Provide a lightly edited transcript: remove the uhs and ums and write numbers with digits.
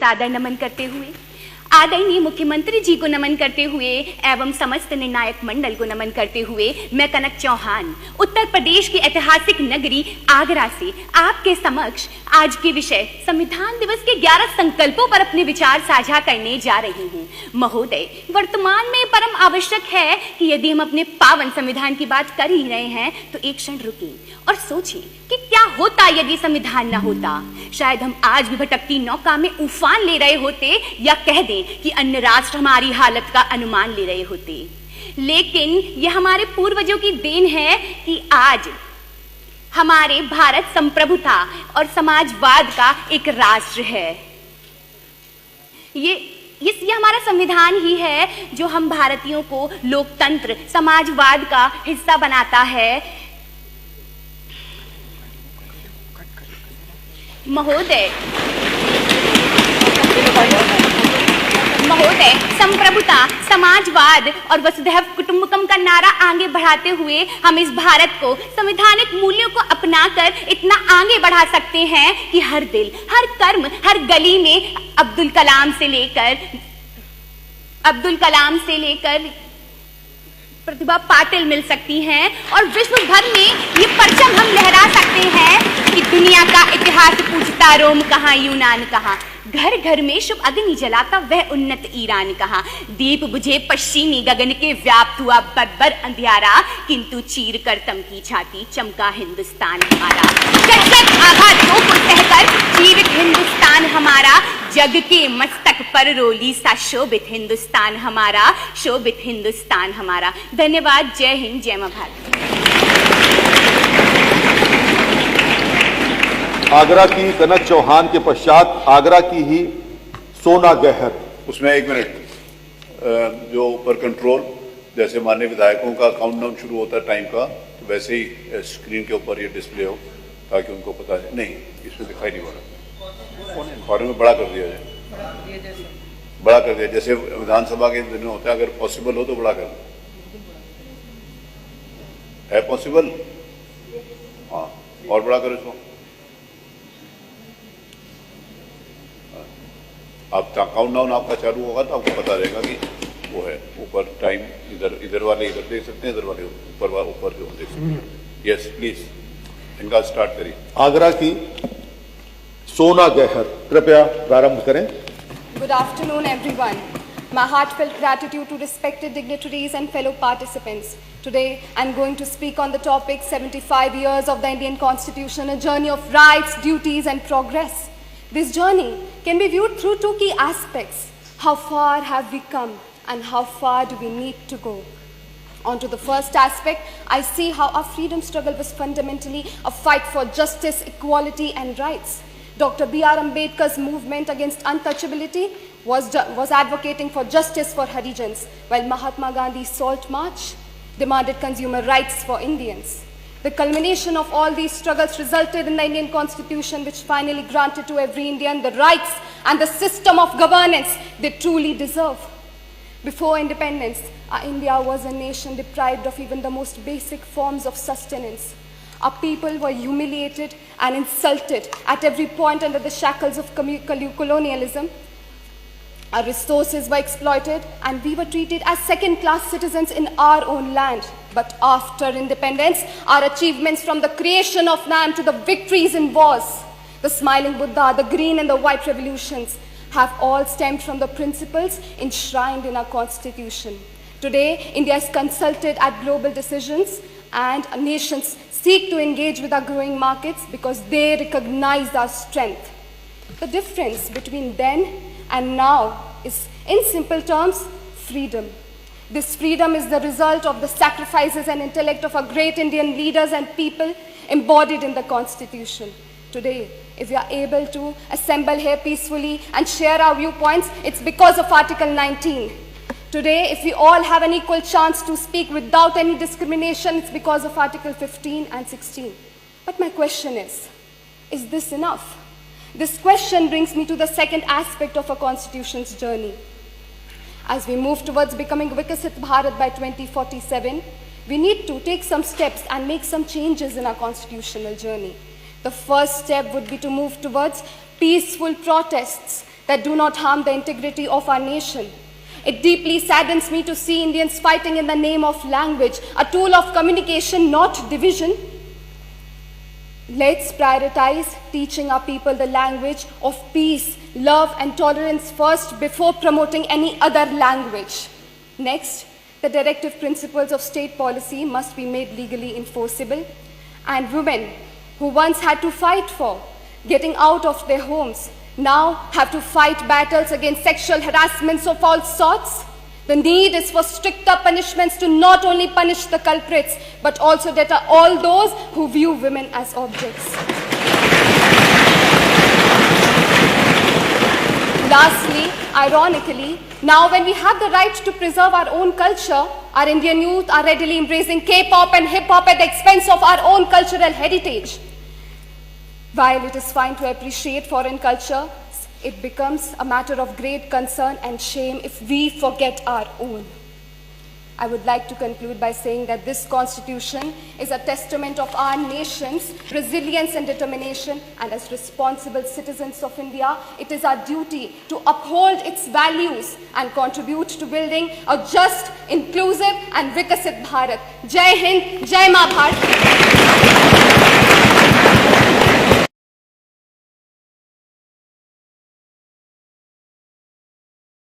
सादर नमन करते हुए, आदरणीय मुख्यमंत्री जी को नमन करते हुए एवं समस्त निर्णायक मंडल को नमन करते हुए मैं कनक चौहान उत्तर प्रदेश की ऐतिहासिक नगरी आगरा से आपके समक्ष आज के विषय संविधान दिवस के 11 संकल्पों पर अपने विचार साझा करने जा रही हूँ। महोदय, वर्तमान में परम आवश्यक है कि यदि हम अपने पावन संविधान की बात कर ही रहे हैं तो एक क्षण रुकें और सोचें कि क्या होता यदि संविधान न होता। शायद हम आज भी भटकती नौका में उफान ले रहे होते, या कह दें कि अन्य राष्ट्र हमारी हालत का अनुमान ले रहे होते। लेकिन यह हमारे पूर्वजों की देन है कि आज हमारे भारत संप्रभुता और समाजवाद का एक राष्ट्र है। ये हमारा संविधान ही है जो हम भारतीयों को लोकतंत्र समाजवाद का हिस्सा बनाता है। महोदय, संप्रभुता, समाजवाद और वसुधैव कुटुंबकम का नारा आगे बढ़ाते हुए हम इस भारत को संवैधानिक मूल्यों को अपनाकर इतना आगे बढ़ा सकते हैं कि हर दिल, हर कर्म, हर गली में अब्दुल कलाम से लेकर प्रतिभा पाटिल मिल सकती हैं और विश्व भर में ये परचम हम लहरा सकते हैं कि दुनिया का इतिहास पूछता रोम कहाँ, यूनान कहाँ, घर घर में शुभ अग्नि जलाता वह उन्नत ईरान कहाँ, दीप बुझे पश्चिमी गगन के व्याप्त हुआ बब्बर अंधियारा, किंतु चीर कर तम की छाती चमका हिंदुस्तान हमारा। आघातों को सहकर जीवित हिंदुस्तान हमारा, जग के मस्तक पर रोली सा शोभित हिंदुस्तान हमारा, शोभित हिंदुस्तान हमारा। धन्यवाद। जय हिंद, जय मां भारत। आगरा की कनक चौहान के पश्चात आगरा की ही सोना गहर। उसमें 1 मिनट, जो ऊपर कंट्रोल जैसे माननीय विधायकों का काउंटडाउन शुरू होता है टाइम का, तो वैसे ही स्क्रीन के ऊपर ये डिस्प्ले हो ताकि उनको पता है। नहीं, इसमें दिखाई नहीं पड़ रहा, फॉरन में बड़ा कर दिया जाए, बड़ा कर दिया जैसे विधानसभा के दिन होता है। अगर पॉसिबल हो तो बड़ा कर है, पॉसिबल? हाँ, और बड़ा करो इसको। आप काउंटडाउन आपका चालू होगा तो आपको पता रहेगा कि वो है ऊपर टाइम, इधर वाले इधर देख सकते हैं, इधर वाले ऊपर जो देख सकते हैं। यस प्लीज, इनका स्टार्ट करिए। आगरा की सोना गहर, कृपया प्रारंभ करें। Good afternoon, everyone. My heartfelt gratitude to respected dignitaries and fellow participants. Today, I'm going to speak on the topic 75 years of the Indian Constitution, a journey of rights, duties, and progress. This journey can be viewed through 2 key aspects. How far have we come and how far do we need to go? On to the first aspect, I see how our freedom struggle was fundamentally a fight for justice, equality, and rights. Dr. B.R. Ambedkar's movement against untouchability was advocating for justice for Harijans, while Mahatma Gandhi's Salt March demanded consumer rights for Indians. The culmination of all these struggles resulted in the Indian Constitution, which finally granted to every Indian the rights and the system of governance they truly deserve. Before independence, our India was a nation deprived of even the most basic forms of sustenance. Our people were humiliated and insulted at every point under the shackles of colonialism. Our resources were exploited and we were treated as second-class citizens in our own land. But after independence, our achievements from the creation of NAM to the victories in wars, the smiling Buddha, the green and the white revolutions, have all stemmed from the principles enshrined in our constitution. Today, India is consulted at global decisions and nations seek to engage with our growing markets because they recognize our strength. The difference between then and now is, in simple terms, freedom. This freedom is the result of the sacrifices and intellect of our great Indian leaders and people embodied in the Constitution. Today, if we are able to assemble here peacefully and share our viewpoints, it's because of Article 19. Today, if we all have an equal chance to speak without any discrimination, it's because of Article 15 and 16. But my question is this enough? This question brings me to the second aspect of our Constitution's journey. As we move towards becoming Vikasit Bharat by 2047, we need to take some steps and make some changes in our constitutional journey. The first step would be to move towards peaceful protests that do not harm the integrity of our nation. It deeply saddens me to see Indians fighting in the name of language, a tool of communication, not division. Let's prioritize teaching our people the language of peace, love, and tolerance first before promoting any other language. Next, the directive principles of state policy must be made legally enforceable, and women who once had to fight for getting out of their homes now have to fight battles against sexual harassments of all sorts. The need is for stricter punishments to not only punish the culprits, but also deter all those who view women as objects. Lastly, ironically, now when we have the right to preserve our own culture, our Indian youth are readily embracing K-pop and hip-hop at the expense of our own cultural heritage. While it is fine to appreciate foreign culture, it becomes a matter of great concern and shame if we forget our own. I would like to conclude by saying that this constitution is a testament of our nation's resilience and determination, and as responsible citizens of India, it is our duty to uphold its values and contribute to building a just, inclusive and Vikasit Bharat. Jai Hind, Jai Ma Bharat.